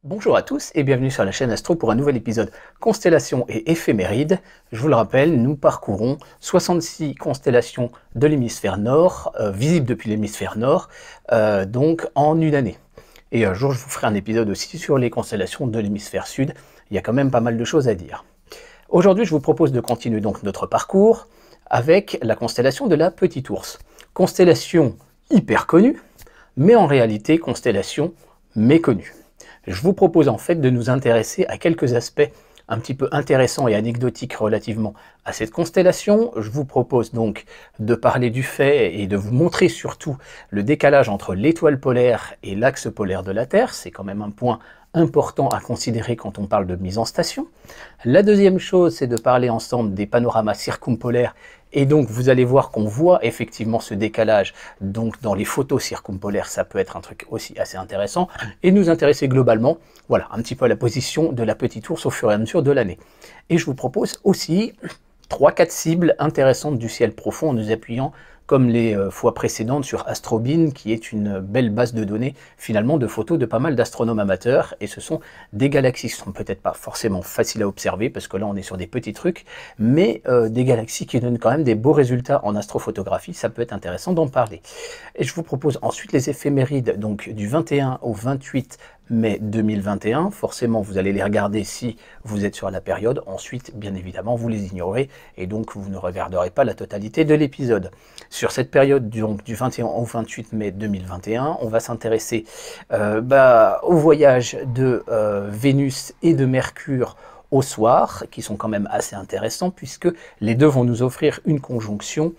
Bonjour à tous et bienvenue sur la chaîne Astro pour un nouvel épisode Constellations et éphémérides. Je vous le rappelle, nous parcourons 66 constellations de l'hémisphère nord, visibles depuis l'hémisphère nord, donc en une année. Et un jour je vous ferai un épisode aussi sur les constellations de l'hémisphère sud, il y a quand même pas mal de choses à dire. Aujourd'hui je vous propose de continuer donc notre parcours avec la constellation de la Petite Ourse. Constellation hyper connue, mais en réalité constellation méconnue. Je vous propose en fait de nous intéresser à quelques aspects un petit peu intéressants et anecdotiques relativement à cette constellation. Je vous propose donc de parler du fait et de vous montrer surtout le décalage entre l'étoile polaire et l'axe polaire de la Terre. C'est quand même un point important à considérer quand on parle de mise en station. La deuxième chose, c'est de parler ensemble des panoramas circumpolaires. Et donc, vous allez voir qu'on voit effectivement ce décalage. Donc, dans les photos circumpolaires, ça peut être un truc aussi assez intéressant. Et nous intéresser globalement, voilà, un petit peu à la position de la Petite Ourse au fur et à mesure de l'année. Et je vous propose aussi 3-4 cibles intéressantes du ciel profond en nous appuyant comme les fois précédentes sur Astrobin, qui est une belle base de données finalement de photos de pas mal d'astronomes amateurs, et ce sont des galaxies qui sont peut-être pas forcément faciles à observer, parce que là on est sur des petits trucs, mais des galaxies qui donnent quand même des beaux résultats en astrophotographie, ça peut être intéressant d'en parler. Et je vous propose ensuite les éphémérides, donc du 21 au 28 mai 2021, forcément vous allez les regarder si vous êtes sur la période, ensuite bien évidemment vous les ignorez, et donc vous ne regarderez pas la totalité de l'épisode. Sur cette période donc, du 21 au 28 mai 2021, on va s'intéresser au voyage de Vénus et de Mercure au soir, qui sont quand même assez intéressants, puisque les deux vont nous offrir une conjonction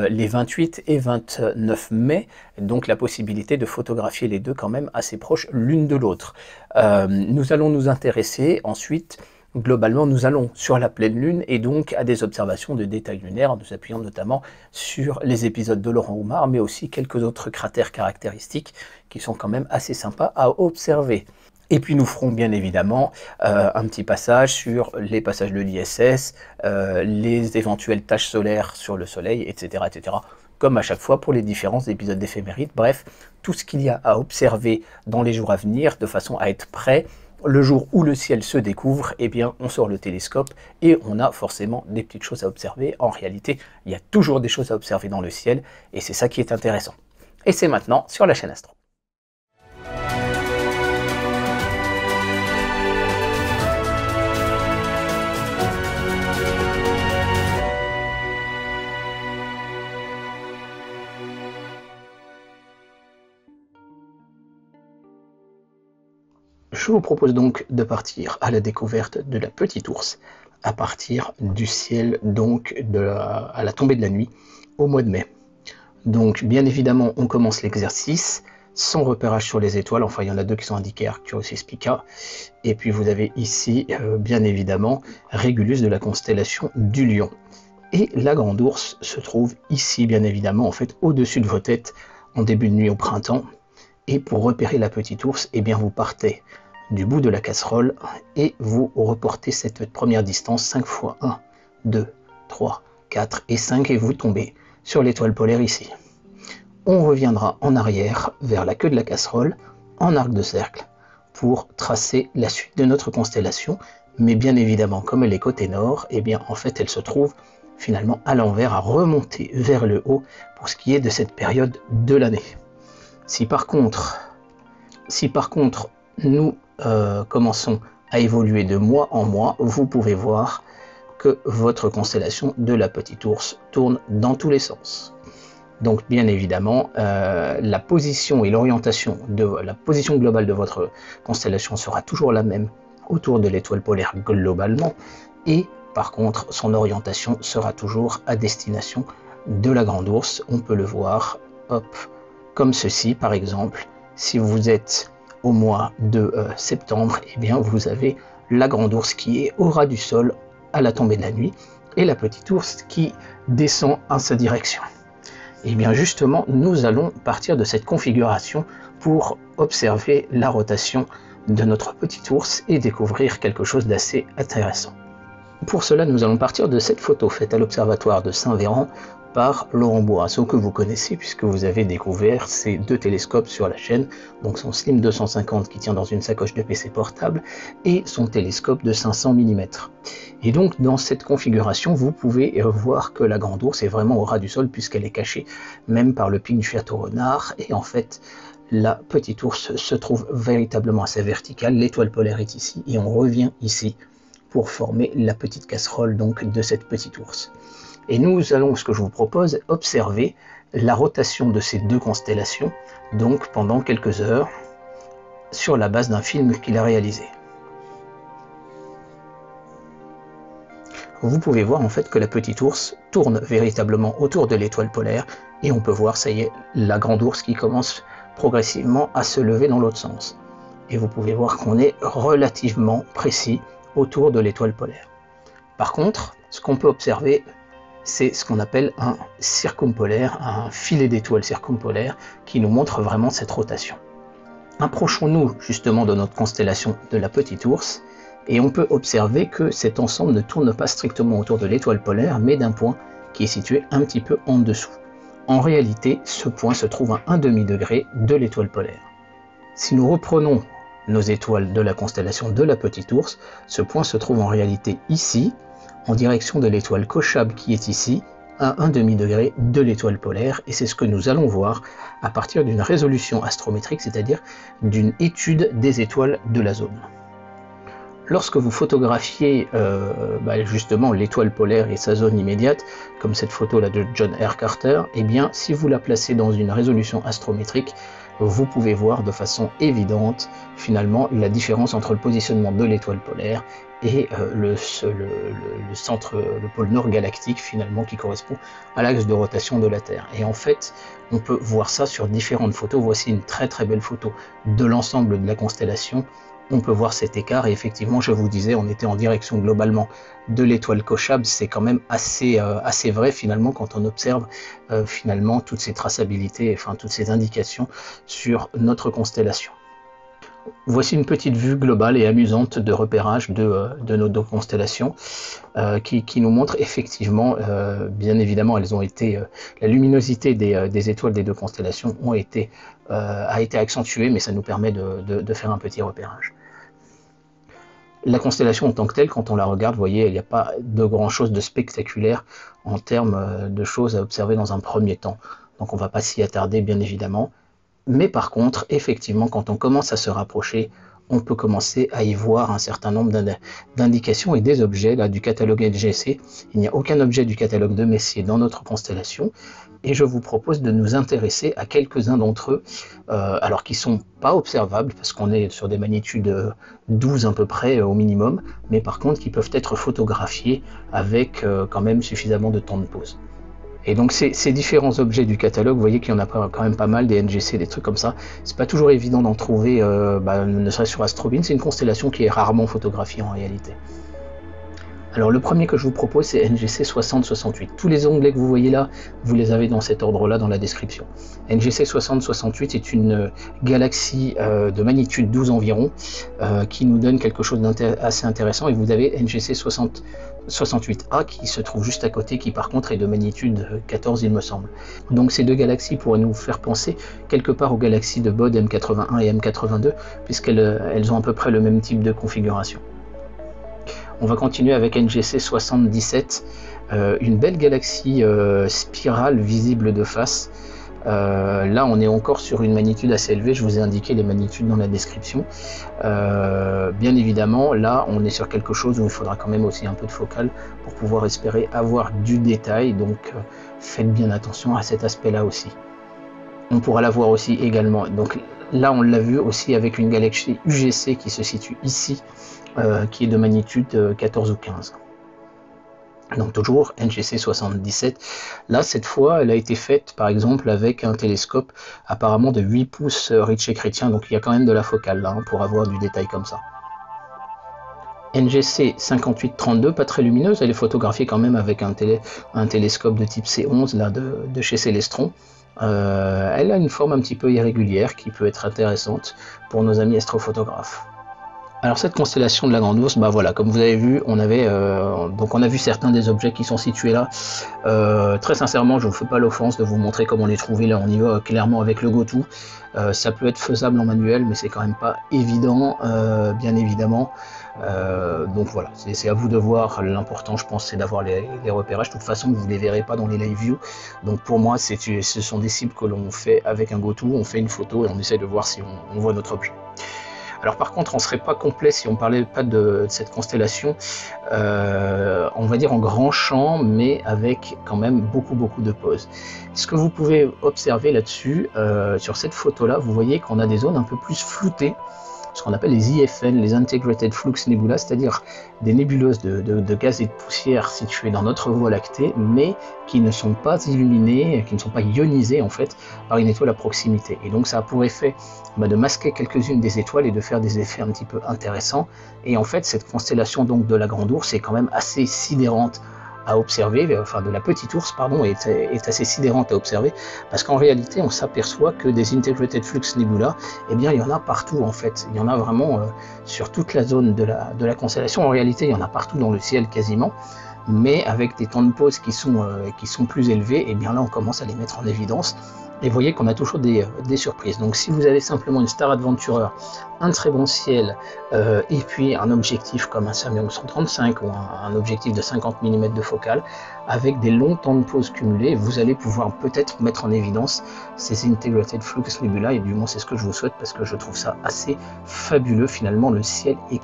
les 28 et 29 mai, donc la possibilité de photographier les deux quand même assez proches l'une de l'autre. Nous allons nous intéresser ensuite, globalement, nous allons sur la pleine lune et donc à des observations de détails lunaires, en nous appuyant notamment sur les épisodes de Laurent Oumar, mais aussi quelques autres cratères caractéristiques qui sont quand même assez sympas à observer. Et puis nous ferons bien évidemment un petit passage sur les passages de l'ISS, les éventuelles taches solaires sur le Soleil, etc., etc. Comme à chaque fois pour les différents épisodes d'éphémérides. Bref, tout ce qu'il y a à observer dans les jours à venir, de façon à être prêt. Le jour où le ciel se découvre, eh bien, on sort le télescope et on a forcément des petites choses à observer. En réalité, il y a toujours des choses à observer dans le ciel et c'est ça qui est intéressant. Et c'est maintenant sur la chaîne Astro. Je vous propose donc de partir à la découverte de la Petite Ourse à partir du ciel, donc à la tombée de la nuit au mois de mai. Donc bien évidemment on commence l'exercice sans repérage sur les étoiles, enfin il y en a deux qui sont indiquées, Arcturus et Spica, et puis vous avez ici bien évidemment Régulus de la constellation du Lion. Et la Grande Ourse se trouve ici bien évidemment en fait au-dessus de vos têtes en début de nuit au printemps. Et pour repérer la Petite Ourse, eh bien vous partez du bout de la casserole et vous reportez cette première distance 5 fois 1, 2, 3, 4 et 5 et vous tombez sur l'étoile polaire ici. On reviendra en arrière vers la queue de la casserole en arc de cercle pour tracer la suite de notre constellation, mais bien évidemment comme elle est côté nord, eh bien en fait elle se trouve finalement à l'envers, à remonter vers le haut pour ce qui est de cette période de l'année. Si par contre nous commençons à évoluer de mois en mois, vous pouvez voir que votre constellation de la Petite Ourse tourne dans tous les sens. Donc bien évidemment, la position et l'orientation de la position globale de votre constellation sera toujours la même autour de l'étoile polaire globalement, et par contre son orientation sera toujours à destination de la Grande Ourse. On peut le voir, hop, comme ceci par exemple. Si vous êtes au mois de septembre, eh bien vous avez la Grande Ourse qui est au ras du sol à la tombée de la nuit et la Petite Ourse qui descend en sa direction. Et bien justement, nous allons partir de cette configuration pour observer la rotation de notre Petite Ourse et découvrir quelque chose d'assez intéressant. Pour cela, nous allons partir de cette photo faite à l'observatoire de Saint-Véran par Laurent Bourrasso, que vous connaissez puisque vous avez découvert ces deux télescopes sur la chaîne, donc son Slim 250 qui tient dans une sacoche de PC portable et son télescope de 500 mm. Et donc dans cette configuration, vous pouvez voir que la Grande Ourse est vraiment au ras du sol puisqu'elle est cachée même par le pic du Château Renard, et en fait la Petite Ourse se trouve véritablement à sa verticale, l'étoile polaire est ici et on revient ici pour former la petite casserole donc de cette Petite Ourse. Et nous allons, ce que je vous propose, observer la rotation de ces deux constellations, donc pendant quelques heures, sur la base d'un film qu'il a réalisé. Vous pouvez voir en fait que la Petite Ourse tourne véritablement autour de l'étoile polaire, et on peut voir, ça y est, la Grande Ourse qui commence progressivement à se lever dans l'autre sens. Et vous pouvez voir qu'on est relativement précis autour de l'étoile polaire. Par contre, ce qu'on peut observer, c'est ce qu'on appelle un circumpolaire, un filet d'étoiles circumpolaires qui nous montre vraiment cette rotation. Approchons-nous justement de notre constellation de la Petite Ourse et on peut observer que cet ensemble ne tourne pas strictement autour de l'étoile polaire, mais d'un point qui est situé un petit peu en dessous. En réalité, ce point se trouve à 1/2 degré de l'étoile polaire. Si nous reprenons nos étoiles de la constellation de la Petite Ourse, ce point se trouve en réalité ici, en direction de l'étoile Kochab qui est ici, à 1/2 degré de l'étoile polaire, et c'est ce que nous allons voir à partir d'une résolution astrométrique, c'est-à-dire d'une étude des étoiles de la zone. Lorsque vous photographiez justement l'étoile polaire et sa zone immédiate, comme cette photo là de John R. Carter, eh bien si vous la placez dans une résolution astrométrique, vous pouvez voir de façon évidente finalement la différence entre le positionnement de l'étoile polaire et le centre, le pôle nord galactique finalement qui correspond à l'axe de rotation de la Terre. Et en fait, on peut voir ça sur différentes photos. Voici une très très belle photo de l'ensemble de la constellation. On peut voir cet écart et effectivement, je vous disais, on était en direction globalement de l'étoile Kochab. C'est quand même assez vrai finalement quand on observe finalement toutes ces traçabilités, enfin toutes ces indications sur notre constellation. Voici une petite vue globale et amusante de repérage de nos deux constellations qui nous montre effectivement, bien évidemment, elles ont été, la luminosité des étoiles des deux constellations a été accentuée, mais ça nous permet de faire un petit repérage. La constellation en tant que telle, quand on la regarde, vous voyez, il n'y a pas de grand chose de spectaculaire en termes de choses à observer dans un premier temps. Donc on ne va pas s'y attarder, bien évidemment. Mais par contre, effectivement, quand on commence à se rapprocher, on peut commencer à y voir un certain nombre d'indications et des objets là, du catalogue NGC. Il n'y a aucun objet du catalogue de Messier dans notre constellation. Et je vous propose de nous intéresser à quelques-uns d'entre eux, alors qui ne sont pas observables, parce qu'on est sur des magnitudes 12 à peu près au minimum, mais par contre qui peuvent être photographiés avec quand même suffisamment de temps de pause. Et donc ces différents objets du catalogue, vous voyez qu'il y en a quand même pas mal, des NGC, des trucs comme ça. C'est pas toujours évident d'en trouver, ne serait-ce sur Astrobin, c'est une constellation qui est rarement photographiée en réalité. Alors le premier que je vous propose, c'est NGC 6068. Tous les onglets que vous voyez là, vous les avez dans cet ordre-là dans la description. NGC 6068 est une galaxie de magnitude 12 environ, qui nous donne quelque chose d'assez intéressant. Et vous avez NGC 68A qui se trouve juste à côté, qui par contre est de magnitude 14 il me semble. Donc ces deux galaxies pourraient nous faire penser quelque part aux galaxies de Bode M81 et M82, puisqu'elles ont à peu près le même type de configuration. On va continuer avec NGC 77, une belle galaxie spirale visible de face. Là on est encore sur une magnitude assez élevée, je vous ai indiqué les magnitudes dans la description. Bien évidemment là on est sur quelque chose où il faudra quand même aussi un peu de focale pour pouvoir espérer avoir du détail, donc faites bien attention à cet aspect là aussi. On pourra la voir aussi également, donc là on l'a vu aussi avec une galaxie UGC qui se situe ici, qui est de magnitude 14 ou 15. Donc toujours NGC 77, là cette fois elle a été faite par exemple avec un télescope apparemment de 8 pouces Ritchey Chrétien, donc il y a quand même de la focale là pour avoir du détail comme ça. NGC 5832, pas très lumineuse, elle est photographiée quand même avec un télescope de type C11 là, de chez Celestron. Elle a une forme un petit peu irrégulière qui peut être intéressante pour nos amis astrophotographes. Alors cette constellation de la Grande Ourse, bah voilà, comme vous avez vu, on a vu certains des objets qui sont situés là. Très sincèrement, je ne vous fais pas l'offense de vous montrer comment les trouver. Là, on y va clairement avec le GoTo. Ça peut être faisable en manuel, mais c'est quand même pas évident, bien évidemment. Donc voilà, c'est à vous de voir. L'important, je pense, c'est d'avoir les repérages. De toute façon, vous ne les verrez pas dans les live view. Donc pour moi, ce sont des cibles que l'on fait avec un GoTo. On fait une photo et on essaie de voir si on voit notre objet. Alors par contre, on ne serait pas complet si on ne parlait pas de cette constellation, on va dire en grand champ, mais avec quand même beaucoup de poses. Ce que vous pouvez observer là-dessus, sur cette photo-là, vous voyez qu'on a des zones un peu plus floutées, ce qu'on appelle les IFN, les Integrated Flux Nebula, c'est-à-dire des nébuleuses de gaz et de poussière situées dans notre Voie lactée, mais qui ne sont pas illuminées, qui ne sont pas ionisées en fait par une étoile à proximité. Et donc ça a pour effet de masquer quelques-unes des étoiles et de faire des effets un petit peu intéressants. Et en fait, cette constellation donc de la Grande Ourse est quand même assez sidérante à observer, enfin de la Petite Ourse, pardon, est assez sidérante à observer, parce qu'en réalité, on s'aperçoit que des Integrated Flux Nebula, eh bien, il y en a partout en fait. Il y en a vraiment sur toute la zone de la constellation. En réalité, il y en a partout dans le ciel quasiment, mais avec des temps de pause qui sont plus élevés, eh bien là, on commence à les mettre en évidence. Et vous voyez qu'on a toujours des surprises. Donc si vous avez simplement une Star Adventurer, un très bon ciel, et puis un objectif comme un Samyang 135 ou un objectif de 50 mm de focale, avec des longs temps de pause cumulés, vous allez pouvoir peut-être mettre en évidence ces Integrated Flux Nebula, et du moins c'est ce que je vous souhaite, parce que je trouve ça assez fabuleux. Finalement, le ciel est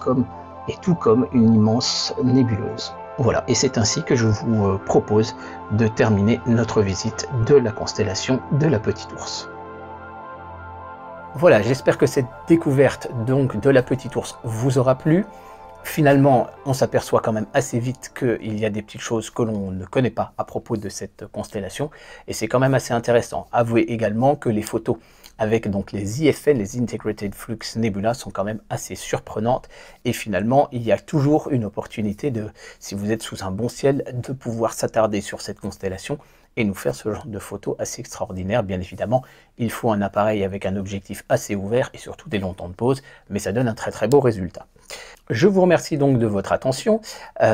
tout comme une immense nébuleuse. Voilà, et c'est ainsi que je vous propose de terminer notre visite de la constellation de la Petite Ourse. Voilà, j'espère que cette découverte donc de la Petite Ourse vous aura plu. Finalement, on s'aperçoit quand même assez vite qu'il y a des petites choses que l'on ne connaît pas à propos de cette constellation, et c'est quand même assez intéressant. Avouez également que les photos avec donc les IFN, les Integrated Flux Nebula, sont quand même assez surprenantes, et finalement il y a toujours une opportunité de, si vous êtes sous un bon ciel, de pouvoir s'attarder sur cette constellation et nous faire ce genre de photos assez extraordinaires. Bien évidemment, il faut un appareil avec un objectif assez ouvert et surtout des longs temps de pause, mais ça donne un très beau résultat. Je vous remercie donc de votre attention.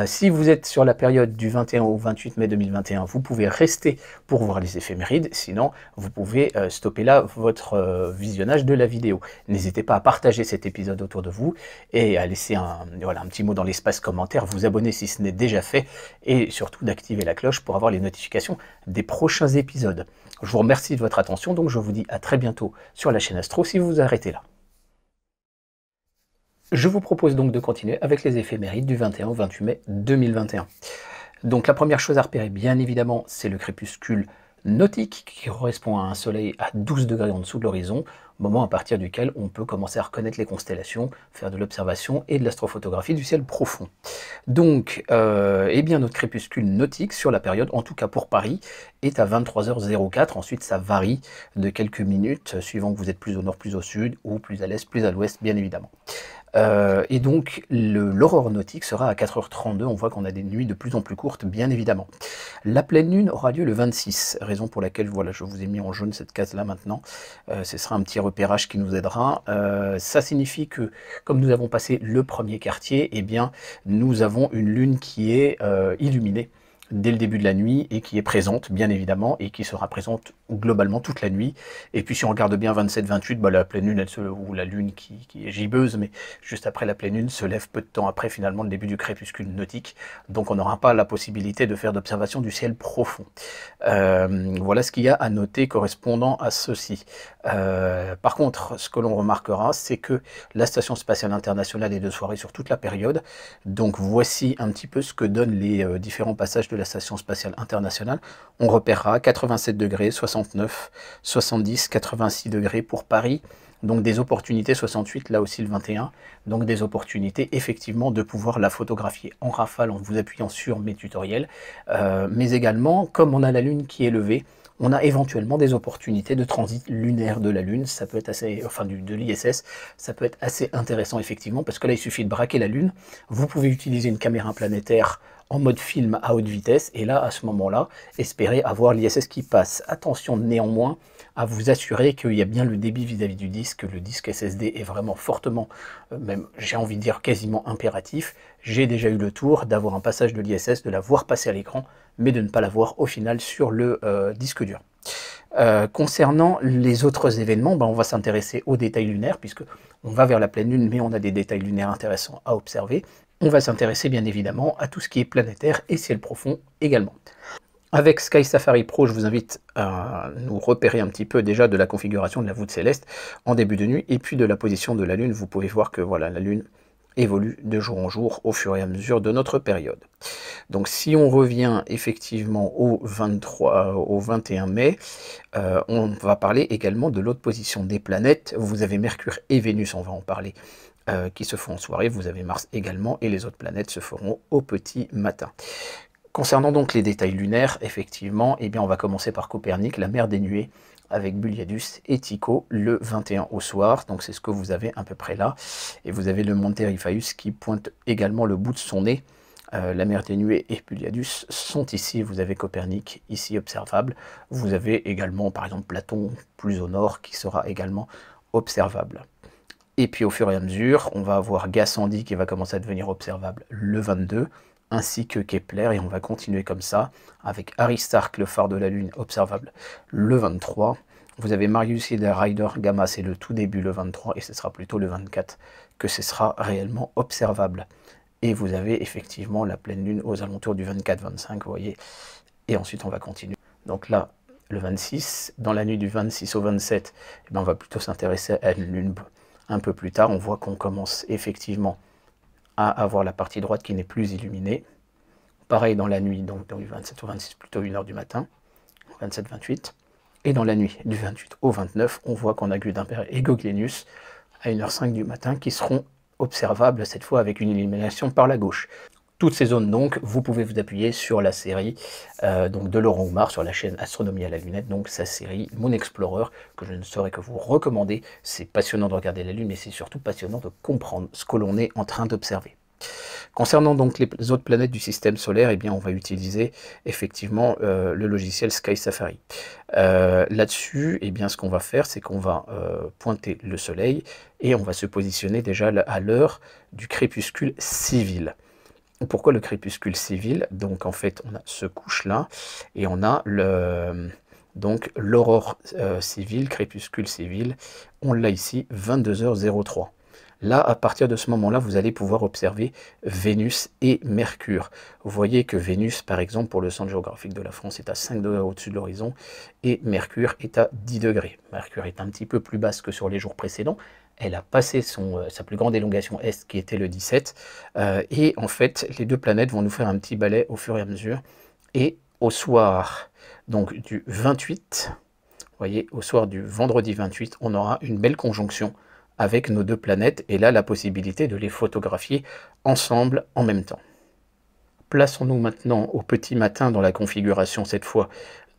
Si vous êtes sur la période du 21 au 28 mai 2021, vous pouvez rester pour voir les éphémérides, sinon vous pouvez stopper là votre visionnage de la vidéo. N'hésitez pas à partager cet épisode autour de vous et à laisser un petit mot dans l'espace commentaire, vous abonner si ce n'est déjà fait, et surtout d'activer la cloche pour avoir les notifications des prochains épisodes. Je vous remercie de votre attention, donc je vous dis à très bientôt sur la chaîne Astro si vous vous arrêtez là. Je vous propose donc de continuer avec les éphémérides du 21 au 28 mai 2021. Donc la première chose à repérer, bien évidemment, c'est le crépuscule nautique qui correspond à un soleil à 12 degrés en dessous de l'horizon, moment à partir duquel on peut commencer à reconnaître les constellations, faire de l'observation et de l'astrophotographie du ciel profond. Donc, eh bien notre crépuscule nautique sur la période, en tout cas pour Paris, est à 23h04. Ensuite, ça varie de quelques minutes, suivant que vous êtes plus au nord, plus au sud, ou plus à l'est, plus à l'ouest, bien évidemment. Et donc l'aurore nautique sera à 4h32, on voit qu'on a des nuits de plus en plus courtes, bien évidemment. La pleine lune aura lieu le 26, raison pour laquelle voilà, je vous ai mis en jaune cette case-là maintenant. Ce sera un petit repérage qui nous aidera. Ça signifie que, comme nous avons passé le premier quartier, eh bien, nous avons une lune qui est illuminée dès le début de la nuit et qui est présente bien évidemment et qui sera présente globalement toute la nuit. Et puis si on regarde bien 27-28, bah, la pleine lune ou la lune qui est gibbeuse, mais juste après la pleine lune se lève peu de temps après finalement le début du crépuscule nautique, donc on n'aura pas la possibilité de faire d'observation du ciel profond. Voilà ce qu'il y a à noter correspondant à ceci. Par contre, ce que l'on remarquera, c'est que la Station Spatiale Internationale est de soirée sur toute la période, donc voici un petit peu ce que donnent les différents passages de la Station Spatiale Internationale. On repérera 87 degrés, 69, 70, 86 degrés pour Paris, donc des opportunités, 68 là aussi le 21, donc des opportunités effectivement de pouvoir la photographier en rafale en vous appuyant sur mes tutoriels, mais également comme on a la Lune qui est levée, on a éventuellement des opportunités de transit lunaire de la Lune, ça peut être assez, enfin de l'ISS, ça peut être assez intéressant effectivement, parce que là il suffit de braquer la Lune, vous pouvez utiliser une caméra planétaire en mode film à haute vitesse, et là, à ce moment-là, espérez avoir l'ISS qui passe. Attention néanmoins à vous assurer qu'il y a bien le débit vis-à-vis du disque, que le disque SSD est vraiment fortement, même j'ai envie de dire quasiment impératif. J'ai déjà eu le tour d'avoir un passage de l'ISS, de la voir passer à l'écran, mais de ne pas la voir au final sur le disque dur. Concernant les autres événements, on va s'intéresser aux détails lunaires, puisque on va vers la pleine lune, mais on a des détails lunaires intéressants à observer. On va s'intéresser bien évidemment à tout ce qui est planétaire et ciel profond également. Avec Sky Safari Pro, je vous invite à nous repérer un petit peu déjà de la configuration de la voûte céleste en début de nuit, et puis de la position de la lune. Vous pouvez voir que voilà, la lune évolue de jour en jour au fur et à mesure de notre période. Donc si on revient effectivement au 21 mai, on va parler également de l'autre position des planètes. Vous avez Mercure et Vénus, on va en parler, qui se font en soirée. Vous avez Mars également, et les autres planètes se feront au petit matin. Concernant donc les détails lunaires, effectivement, on va commencer par Copernic, la mer des nuées, avec Bulliadus et Tycho le 21 au soir. Donc c'est ce que vous avez à peu près là. Et vous avez le Monte Riphaeus qui pointe également le bout de son nez. La mer des nuées et Bulliadus sont ici. Vous avez Copernic ici observable. Vous avez également par exemple Platon plus au nord qui sera également observable. Et puis au fur et à mesure, on va avoir Gassendi qui va commencer à devenir observable le 22, ainsi que Kepler, et on va continuer comme ça, avec Aristarque, le phare de la Lune, observable le 23. Vous avez Marius et Ryder Gamma, c'est le tout début le 23, et ce sera plutôt le 24 que ce sera réellement observable. Et vous avez effectivement la pleine Lune aux alentours du 24-25, vous voyez, et ensuite on va continuer. Donc là, le 26, dans la nuit du 26 au 27, on va plutôt s'intéresser à une Lune un peu plus tard. On voit qu'on commence effectivement à avoir la partie droite qui n'est plus illuminée. Pareil dans la nuit, donc du 27 au 26, plutôt 1h du matin, 27-28. Et dans la nuit du 28 au 29, on voit qu'on a Gudimper et Goclenius à 1h05 du matin qui seront observables cette fois avec une illumination par la gauche. Toutes ces zones donc, vous pouvez vous appuyer sur la série donc de Laurent Oumar sur la chaîne Astronomie à la lunette, donc sa série Moon Explorer, que je ne saurais que vous recommander. C'est passionnant de regarder la Lune, mais c'est surtout passionnant de comprendre ce que l'on est en train d'observer. Concernant donc les autres planètes du système solaire, on va utiliser effectivement le logiciel Sky Safari. Là-dessus, ce qu'on va faire, c'est qu'on va pointer le Soleil et on va se positionner déjà à l'heure du crépuscule civil. Pourquoi le crépuscule civil? Donc en fait, on a ce couche-là et on a l'aurore civile, crépuscule civil. On l'a ici, 22h03. Là, à partir de ce moment-là, vous allez pouvoir observer Vénus et Mercure. Vous voyez que Vénus, par exemple, pour le centre géographique de la France, est à 5 degrés au-dessus de l'horizon, et Mercure est à 10 degrés. Mercure est un petit peu plus basse que sur les jours précédents. Elle a passé sa plus grande élongation est, qui était le 17, et en fait, les deux planètes vont nous faire un petit balai au fur et à mesure, et au soir donc du 28, vous voyez, au soir du vendredi 28, on aura une belle conjonction avec nos deux planètes, et là, la possibilité de les photographier ensemble en même temps. Plaçons-nous maintenant au petit matin dans la configuration, cette fois,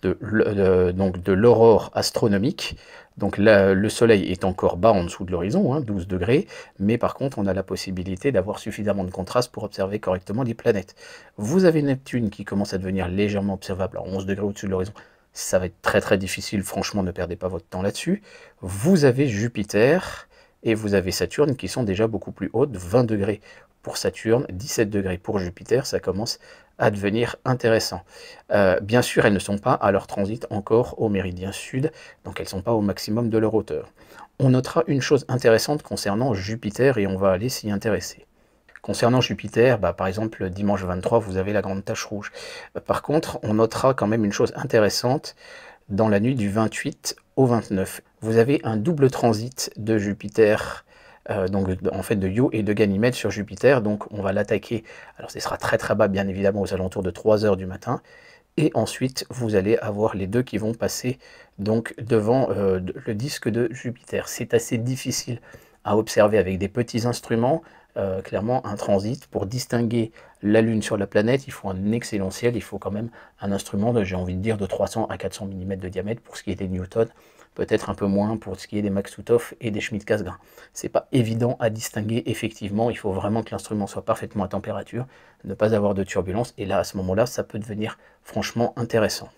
de l'aurore astronomique. Donc là, le Soleil est encore bas en dessous de l'horizon, 12 degrés, mais par contre, on a la possibilité d'avoir suffisamment de contraste pour observer correctement les planètes. Vous avez Neptune qui commence à devenir légèrement observable à 11 degrés au-dessus de l'horizon. Ça va être très très difficile, franchement, ne perdez pas votre temps là-dessus. Vous avez Jupiter et vous avez Saturne qui sont déjà beaucoup plus hautes, 20 degrés pour Saturne, 17 degrés pour Jupiter, ça commence à devenir intéressant. Bien sûr, elles ne sont pas à leur transit encore au méridien sud, donc elles ne sont pas au maximum de leur hauteur. On notera une chose intéressante concernant Jupiter, et on va aller s'y intéresser. Concernant Jupiter, par exemple, dimanche 23, vous avez la grande tache rouge. Par contre, on notera quand même une chose intéressante dans la nuit du 28 au 29. Vous avez un double transit de Jupiter, donc en fait de Io et de Ganymède sur Jupiter, donc on va l'attaquer. Alors ce sera très très bas bien évidemment aux alentours de 3 h du matin, et ensuite vous allez avoir les deux qui vont passer donc devant le disque de Jupiter. C'est assez difficile à observer avec des petits instruments, clairement un transit. Pour distinguer la Lune sur la planète, il faut un excellent ciel, il faut quand même un instrument, j'ai envie de dire, de 300 à 400 mm de diamètre pour ce qui est des newtons, peut-être un peu moins pour ce qui est des Maksutov et des Schmidt-Cassegrain. C'est pas évident à distinguer effectivement, il faut vraiment que l'instrument soit parfaitement à température, ne pas avoir de turbulence, et là à ce moment-là ça peut devenir franchement intéressant.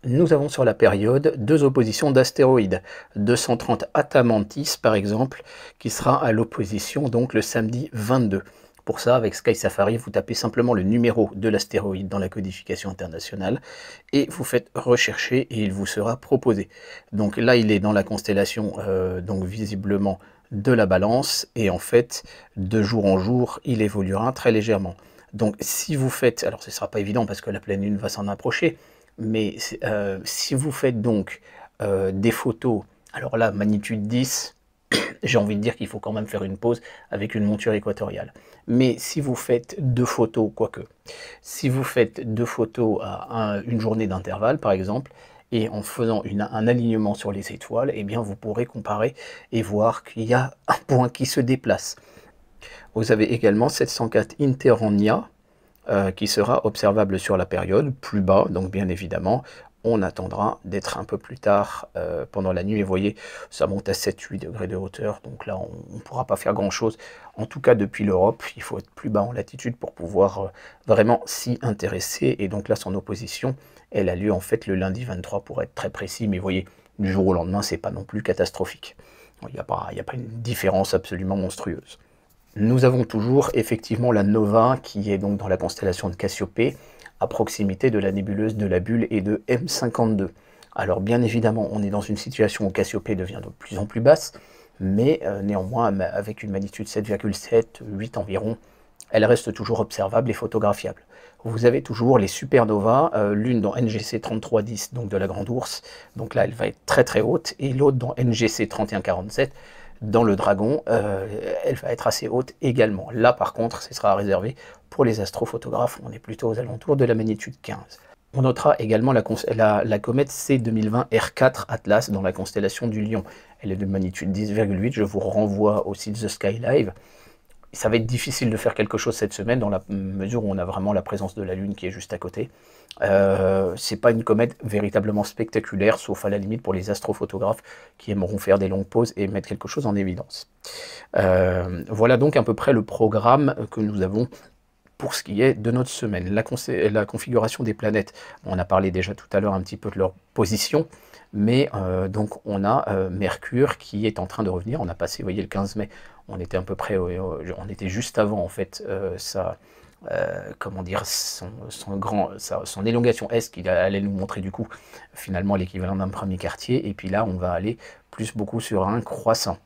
Nous avons sur la période deux oppositions d'astéroïdes, 230 Atamantis par exemple, qui sera à l'opposition donc le samedi 22. Pour ça, avec Sky Safari, vous tapez simplement le numéro de l'astéroïde dans la codification internationale et vous faites rechercher et il vous sera proposé. Donc là, il est dans la constellation, donc visiblement de la Balance, et en fait, de jour en jour, il évoluera très légèrement. Donc si vous faites, alors ce ne sera pas évident parce que la pleine lune va s'en approcher, mais si vous faites donc des photos, alors là, magnitude 10, j'ai envie de dire qu'il faut quand même faire une pause avec une monture équatoriale. Mais si vous faites deux photos, quoique, si vous faites deux photos à une journée d'intervalle, par exemple, et en faisant un alignement sur les étoiles, eh bien vous pourrez comparer et voir qu'il y a un point qui se déplace. Vous avez également 704 Interrania, qui sera observable sur la période, plus bas, donc bien évidemment, on attendra d'être un peu plus tard pendant la nuit, et vous voyez, ça monte à 7-8 degrés de hauteur, donc là on ne pourra pas faire grand chose, en tout cas depuis l'Europe, il faut être plus bas en latitude pour pouvoir vraiment s'y intéresser, et donc là son opposition, elle a lieu en fait le lundi 23 pour être très précis, mais vous voyez, du jour au lendemain, c'est pas non plus catastrophique, il n'y a pas une différence absolument monstrueuse. Nous avons toujours effectivement la Nova qui est donc dans la constellation de Cassiopée, à proximité de la nébuleuse de la Bulle et de M52. Alors bien évidemment, on est dans une situation où Cassiopée devient de plus en plus basse, mais néanmoins, avec une magnitude 7,7, 8 environ, elle reste toujours observable et photographiable. Vous avez toujours les supernovas, l'une dans NGC 3310, donc de la Grande Ourse, donc là elle va être très très haute, et l'autre dans NGC 3147, dans le Dragon, elle va être assez haute également. Là par contre, ce sera réservé pour les astrophotographes, on est plutôt aux alentours de la magnitude 15. On notera également la comète C2020 R4 Atlas dans la constellation du Lion. Elle est de magnitude 10,8, je vous renvoie au site The Sky Live. Ça va être difficile de faire quelque chose cette semaine dans la mesure où on a vraiment la présence de la Lune qui est juste à côté. C'est pas une comète véritablement spectaculaire, sauf à la limite pour les astrophotographes qui aimeront faire des longues pauses et mettre quelque chose en évidence. Voilà donc à peu près le programme que nous avons pour ce qui est de notre semaine. La configuration des planètes, on a parlé déjà tout à l'heure un petit peu de leur position, mais donc on a Mercure qui est en train de revenir. On a passé, vous voyez, le 15 mai, on était à peu près, on était juste avant en fait comment dire, son élongation S qui allait nous montrer du coup finalement l'équivalent d'un premier quartier, et puis là on va aller plus beaucoup sur un croissant.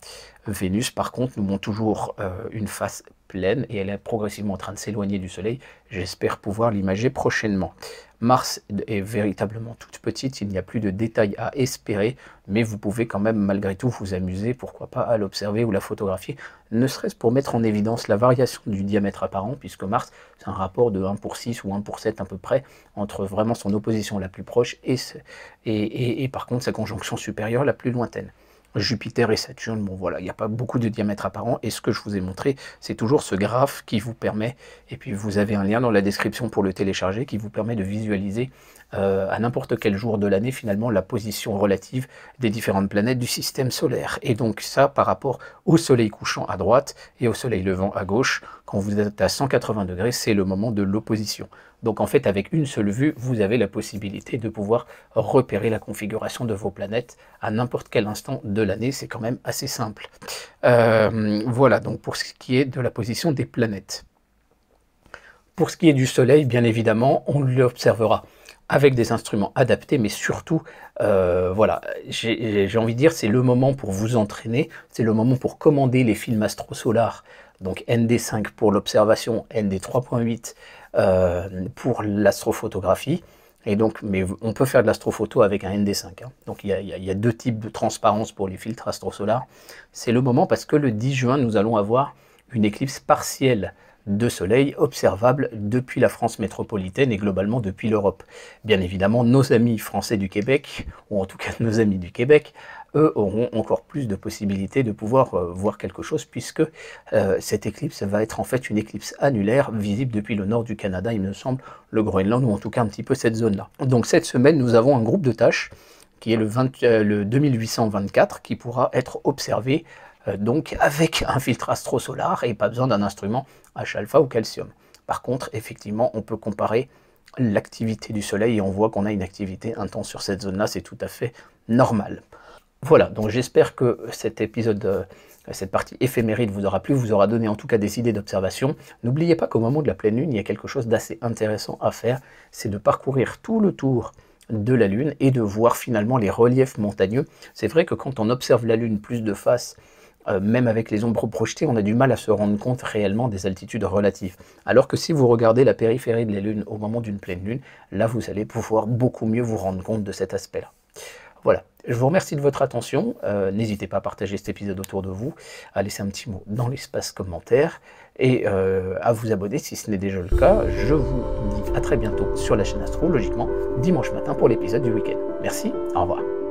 Vénus par contre nous montre toujours une face pleine et elle est progressivement en train de s'éloigner du Soleil. J'espère pouvoir l'imager prochainement. Mars est véritablement toute petite, il n'y a plus de détails à espérer, mais vous pouvez quand même malgré tout vous amuser, pourquoi pas, à l'observer ou la photographier, ne serait-ce pour mettre en évidence la variation du diamètre apparent, puisque Mars, c'est un rapport de 1 pour 6 ou 1 pour 7 à peu près, entre vraiment son opposition la plus proche et par contre sa conjonction supérieure la plus lointaine. Jupiter et Saturne, bon voilà, il n'y a pas beaucoup de diamètre apparent, et ce que je vous ai montré, c'est toujours ce graphe qui vous permet, et puis vous avez un lien dans la description pour le télécharger, qui vous permet de visualiser à n'importe quel jour de l'année finalement la position relative des différentes planètes du système solaire. Et donc ça par rapport au soleil couchant à droite et au soleil levant à gauche, quand vous êtes à 180 degrés, c'est le moment de l'opposition. Donc en fait, avec une seule vue, vous avez la possibilité de pouvoir repérer la configuration de vos planètes à n'importe quel instant de l'année. C'est quand même assez simple. Voilà, donc pour ce qui est de la position des planètes. Pour ce qui est du Soleil, bien évidemment, on l'observera avec des instruments adaptés, mais surtout, voilà, j'ai envie de dire, c'est le moment pour vous entraîner, c'est le moment pour commander les films astrosolars, donc ND5 pour l'observation, ND 3.8 pour l'astrophotographie. Et donc, mais on peut faire de l'astrophoto avec un ND5. Hein. Donc il y a deux types de transparence pour les filtres astrosolars. C'est le moment parce que le 10 juin, nous allons avoir une éclipse partielle de soleil observable depuis la France métropolitaine et globalement depuis l'Europe. Bien évidemment, nos amis français du Québec, ou en tout cas nos amis du Québec, eux auront encore plus de possibilités de pouvoir voir quelque chose, puisque cette éclipse va être en fait une éclipse annulaire, visible depuis le nord du Canada, il me semble, le Groenland, ou en tout cas un petit peu cette zone-là. Donc cette semaine, nous avons un groupe de tâches qui est le 2824, qui pourra être observé donc avec un filtre astrosolar et pas besoin d'un instrument H-alpha ou calcium. Par contre, effectivement, on peut comparer l'activité du Soleil et on voit qu'on a une activité intense sur cette zone-là, c'est tout à fait normal. Voilà, donc j'espère que cet épisode, cette partie éphéméride vous aura plu, vous aura donné en tout cas des idées d'observation. N'oubliez pas qu'au moment de la pleine lune, il y a quelque chose d'assez intéressant à faire, c'est de parcourir tout le tour de la Lune et de voir finalement les reliefs montagneux. C'est vrai que quand on observe la Lune plus de face, même avec les ombres projetées, on a du mal à se rendre compte réellement des altitudes relatives. Alors que si vous regardez la périphérie de la Lune au moment d'une pleine lune, là vous allez pouvoir beaucoup mieux vous rendre compte de cet aspect-là. Voilà, je vous remercie de votre attention, n'hésitez pas à partager cet épisode autour de vous, à laisser un petit mot dans l'espace commentaire, et à vous abonner si ce n'est déjà le cas. Je vous dis à très bientôt sur la chaîne Astro, logiquement dimanche matin pour l'épisode du week-end. Merci, au revoir.